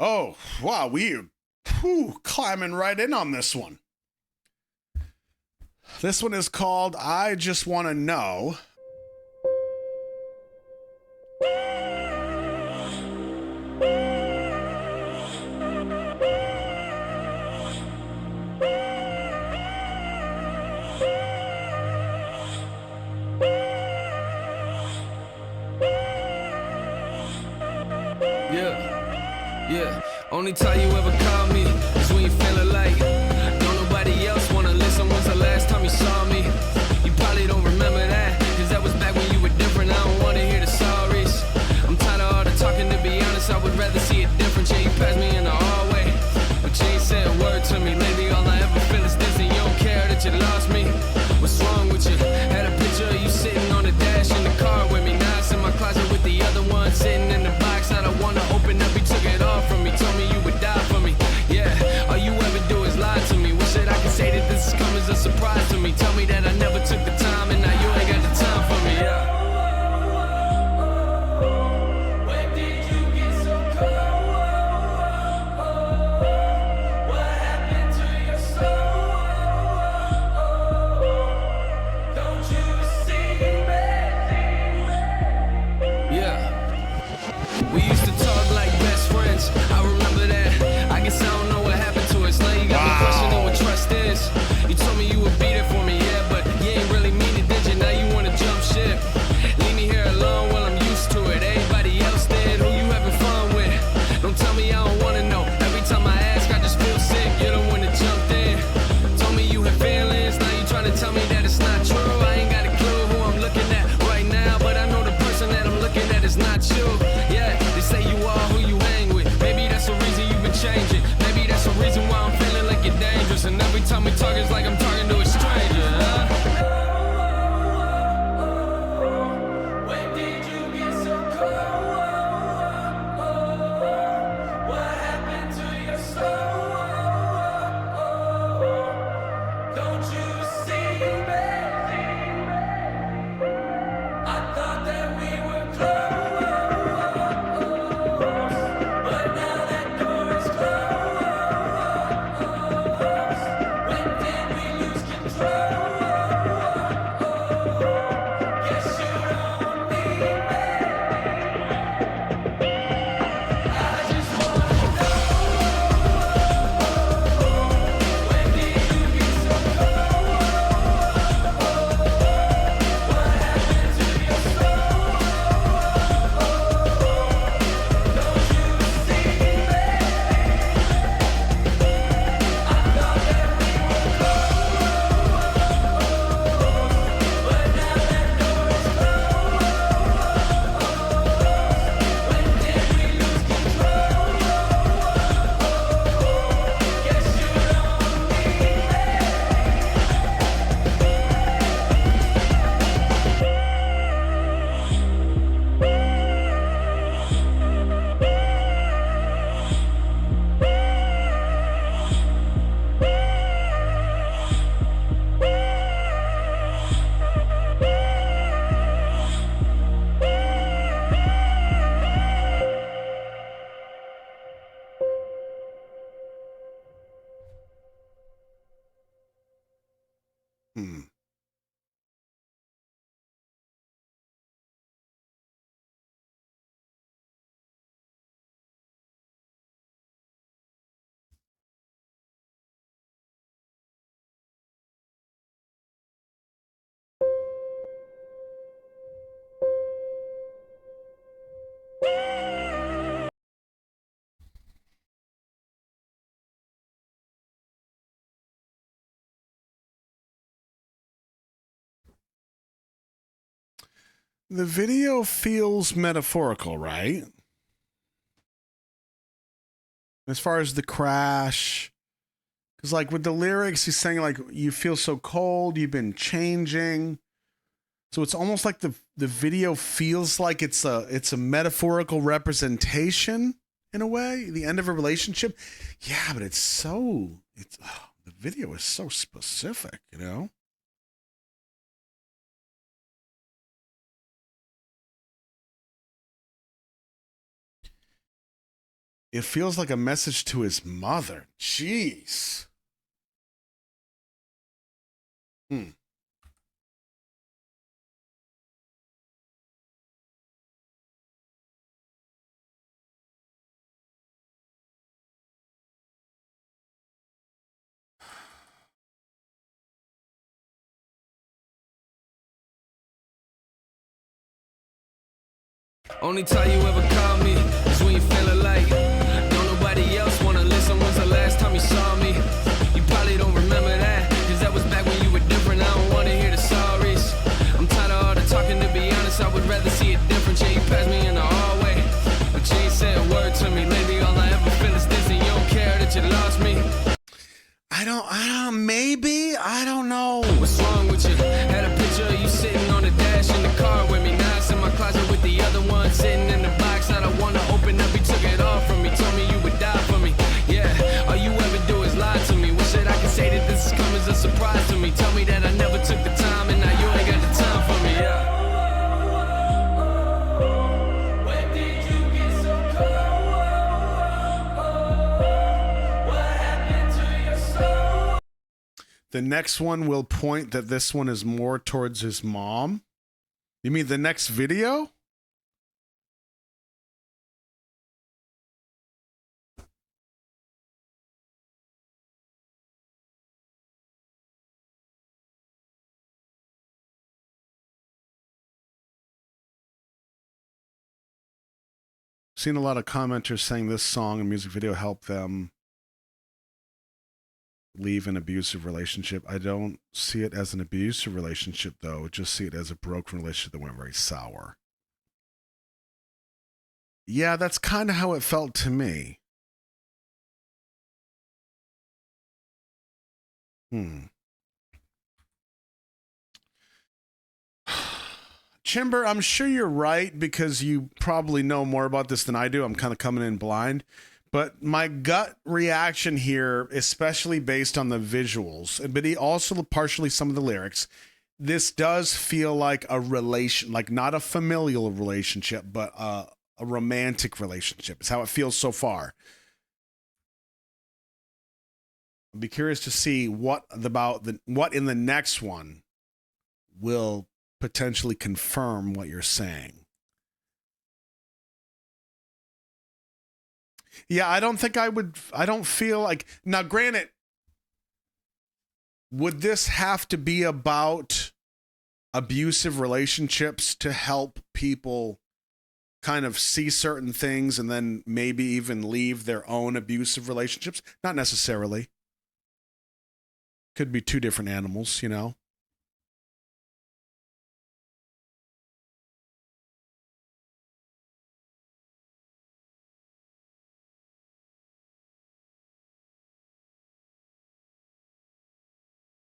Oh, wow, climbing right in on this one. This one is called I Just Want to Know. Yeah, only time you ever call me is when you feeling like don't nobody else wanna listen. When's the last time you saw me? You probably don't remember that, cause that was back when you were different. I don't wanna hear the sorries. I'm tired of all the talking, to be honest, I would rather see it different. Yeah, you passed me in the hallway, but you ain't said a word to me. Lately all I ever feel is distant. You don't care that you lost me. What's wrong with you? Had a picture of you sitting on the dash in the car with me. Now it's in my closet with the other one sitting in the box. I don't wanna open up, you took it off from me. Told me you would die for me. Yeah, all you ever do is lie to me. Wish that I could say that this is coming as a surprise to me. Tell me that I never took the time and now you ain't got the time for me. Yeah. We used to talk like best friends. I remember that. I guess I don't know what happened to us. Now you got me questioning what trust is. You told me you would be there for me, yeah, but you ain't really mean it, did you? Now you wanna jump ship. Leave me here alone while I'm used to it. Everybody else did. Who you having fun with? Don't tell me I don't wanna know. Every time I ask, I just feel sick. You're the one that jumped in. Told me you had feelings. Now you trying to tell me that it's not true. I ain't got a clue who I'm looking at right now, but I know the person that I'm looking at is not you. Yeah, they say you are who you hang with. Maybe that's the reason you've been changing. Maybe that's the reason why I'm feeling like you're dangerous. And every time we talk, it's like I'm talking to a stranger. When did you get so cold? What happened to your soul? Don't you see me? I thought that we were close, but now that door is closed. When did we lose control? Guess you don't need me. I just wanna know, when did you get so cold? What happened to your soul? Don't you see me? I thought that we were close, but now that door is closed. When did we lose control? Guess you don't need me. Hmm. The video feels metaphorical, right? As far as the crash. Because, like, with the lyrics, he's saying, like, you feel so cold, you've been changing. So it's almost like the video feels like it's a metaphorical representation in a way, the end of a relationship. Yeah, but the video is so specific, you know? It feels like a message to his mother. Jeez. Only time you ever call me is when you feeling like don't nobody else wanna listen. When's the last time you saw me? You probably don't remember that, cause that was back when you were different. I don't wanna hear the sorries. I'm tired of all the talking, to be honest. I would rather see it different. Yeah, you passed me in the hallway, but you ain't said a word to me. Lately all I ever feel is this, and you don't care that you lost me. Maybe, I don't know. What's wrong with you? Had a picture of you sitting on the dash in the car with me. Now it's in my closet with the other one sitting in the box. I don't wanna open up, you took it all from me. Told me you would die for me. Yeah, all you ever do is lie to me. Wish that I could say that this is coming as a surprise to me. Tell me that I never took the time, and now you ain't got the time for me. Yeah. When did you get so cold? What happened to your soul? The next one will point that this one is more towards his mom. You mean the next video? Seen a lot of commenters saying this song and music video helped them leave an abusive relationship. I don't see it as an abusive relationship, though. Just see it as a broken relationship that went very sour. Yeah, that's kind of how it felt to me. Chimber, I'm sure you're right because you probably know more about this than I do. I'm kind of coming in blind. But my gut reaction here, especially based on the visuals, but also partially some of the lyrics, this does feel like a relation, like not a familial relationship, but a romantic relationship. It's how it feels so far. I'll be curious to see what in the next one will potentially confirm what you're saying. Yeah, I don't feel like, now granted, would this have to be about abusive relationships to help people kind of see certain things and then maybe even leave their own abusive relationships? Not necessarily. Could be two different animals, you know?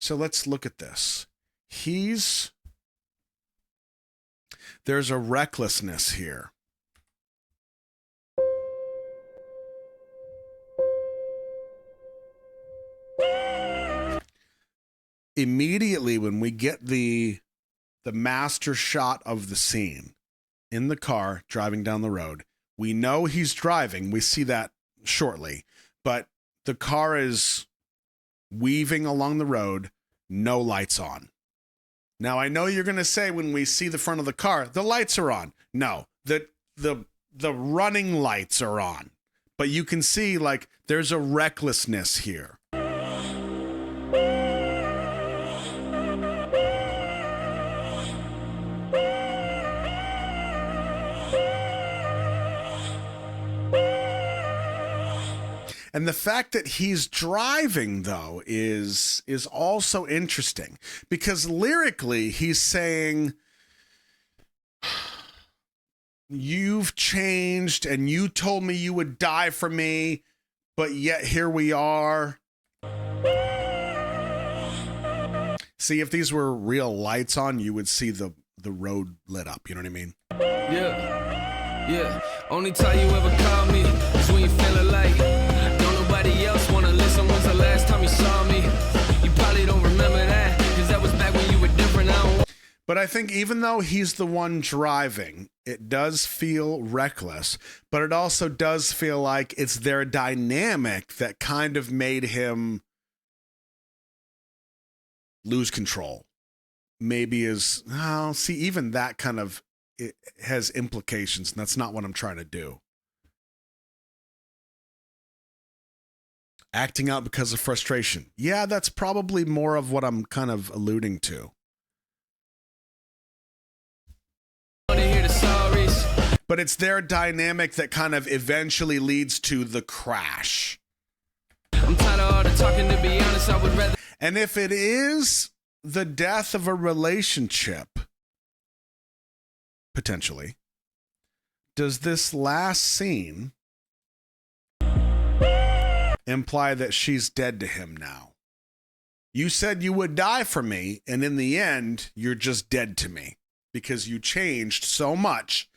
So let's look at this. There's a recklessness here. Immediately when we get the master shot of the scene in the car driving down the road, we know he's driving. We see that shortly, but the car is weaving along the road, no lights on. Now, I know you're going to say when we see the front of the car, the lights are on. No, the running lights are on. But you can see, like, there's a recklessness here. And the fact that he's driving, though, is also interesting because lyrically he's saying, you've changed and you told me you would die for me, but yet here we are. See, if these were real lights on, you would see the road lit up. You know what I mean? Yeah. Only time you ever call me is when you feeling like nobody else wanna listen. When's the last time you saw me? You probably don't remember that, cause that was back when you were different. But I think even though he's the one driving, It does feel reckless, but it also does feel like it's their dynamic that kind of made him lose control. Maybe even that kind of it has implications, and that's not what I'm trying to do. Acting out because of frustration. Yeah, that's probably more of what I'm kind of alluding to. But it's their dynamic that kind of eventually leads to the crash. I'm tired of all the talking, to be honest, I would rather. And if it is the death of a relationship, potentially, does this last scene imply that she's dead to him now? You said you would die for me, and in the end, you're just dead to me because you changed so much,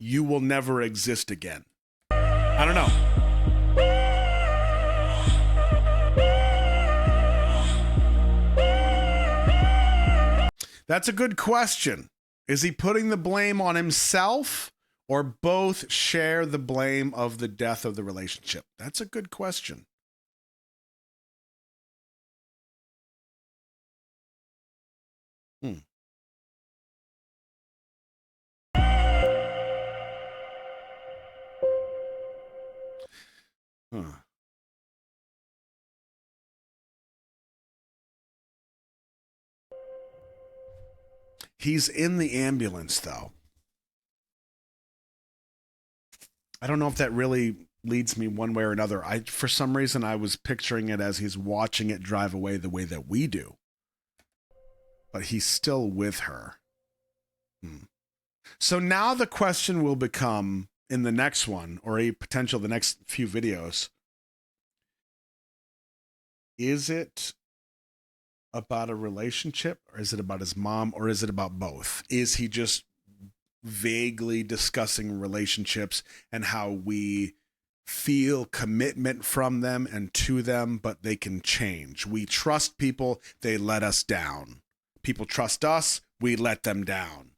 you will never exist again. I don't know. That's a good question. Is he putting the blame on himself, or both share the blame of the death of the relationship? That's a good question. Huh. He's in the ambulance, though. I don't know if that really leads me one way or another. For some reason, I was picturing it as he's watching it drive away the way that we do. But he's still with her. So now the question will become, in the next one, or the next few videos, is it about a relationship, or is it about his mom, or is it about both? Is he just vaguely discussing relationships and how we feel commitment from them and to them, but they can change? We trust people, they let us down. People trust us, we let them down.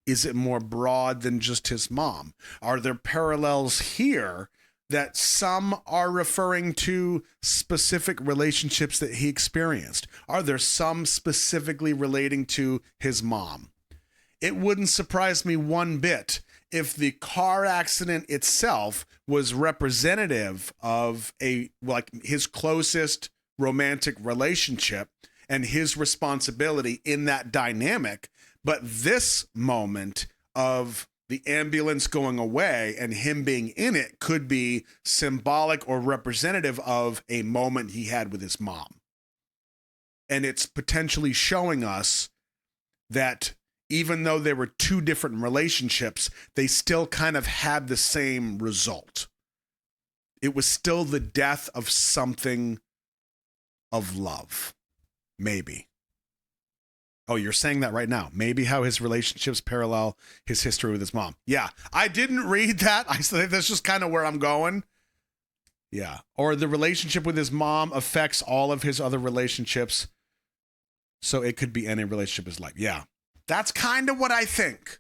Is it more broad than just his mom? Are there parallels here that some are referring to specific relationships that he experienced? Are there some specifically relating to his mom? It wouldn't surprise me one bit if the car accident itself was representative of his closest romantic relationship and his responsibility in that dynamic. But this moment of the ambulance going away and him being in it could be symbolic or representative of a moment he had with his mom. And it's potentially showing us that even though there were two different relationships, they still kind of had the same result. It was still the death of something of love. Maybe. Oh, you're saying that right now. Maybe how his relationships parallel his history with his mom. Yeah, I didn't read that. I said that's just kind of where I'm going. Yeah. Or the relationship with his mom affects all of his other relationships. So it could be any relationship in his life. Yeah. That's kind of what I think.